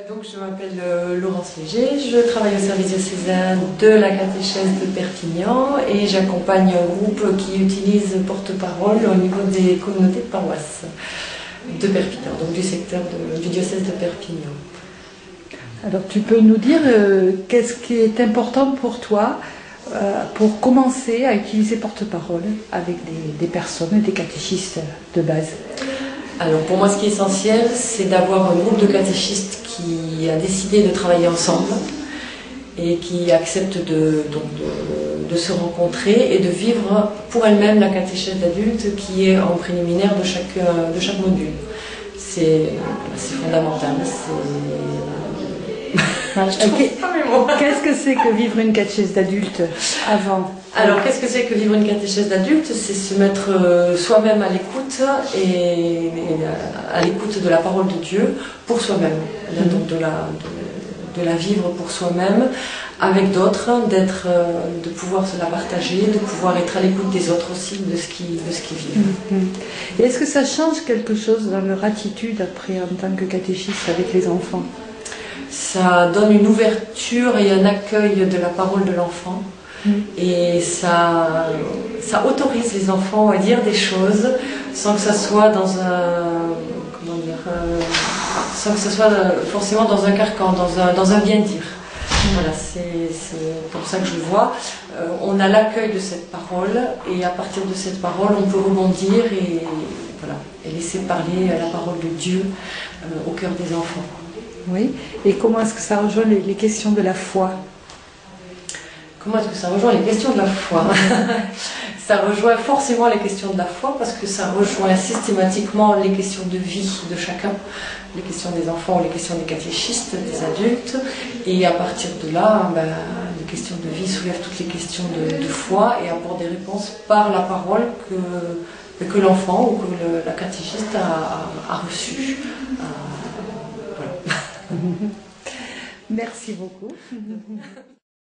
Donc je m'appelle Laurence Léger, je travaille au service diocésain de la catéchèse de Perpignan et j'accompagne un groupe qui utilise porte-parole au niveau des communautés de paroisse de Perpignan, donc du secteur du diocèse de Perpignan. Alors tu peux nous dire qu'est-ce qui est important pour toi pour commencer à utiliser porte-parole avec des personnes, des catéchistes de base? Alors pour moi ce qui est essentiel c'est d'avoir un groupe de catéchistes qui a décidé de travailler ensemble et qui accepte de se rencontrer et de vivre pour elle-même la catéchèse d'adulte qui est en préliminaire de chaque module. C'est fondamental. Qu'est-ce que c'est que vivre une catéchèse d'adulte avant? Alors, qu'est-ce que c'est que vivre une catéchèse d'adulte? C'est se mettre soi-même à l'écoute et à l'écoute de la parole de Dieu pour soi-même. Donc de la vivre pour soi-même, avec d'autres, de pouvoir se la partager, de pouvoir être à l'écoute des autres aussi, de ce qu'ils vivent. Et est-ce que ça change quelque chose dans leur attitude après en tant que catéchiste avec les enfants? Ça donne une ouverture et un accueil de la parole de l'enfant. Et ça autorise les enfants à dire des choses sans que ça soit sans que ça soit forcément dans un carcan, dans un bien-dire. Voilà, c'est comme ça que je vois. On a l'accueil de cette parole et à partir de cette parole, on peut rebondir et laisser parler la parole de Dieu au cœur des enfants. Oui, et comment est-ce que ça rejoint les questions de la foi? Comment est-ce que ça rejoint les questions de la foi? Ça rejoint forcément les questions de la foi parce que ça rejoint systématiquement les questions de vie de chacun, les questions des enfants ou les questions des catéchistes, des adultes. Et à partir de là, les questions de vie soulèvent toutes les questions de foi et apportent des réponses par la parole que l'enfant ou que la catéchiste a reçue. Voilà. Merci beaucoup.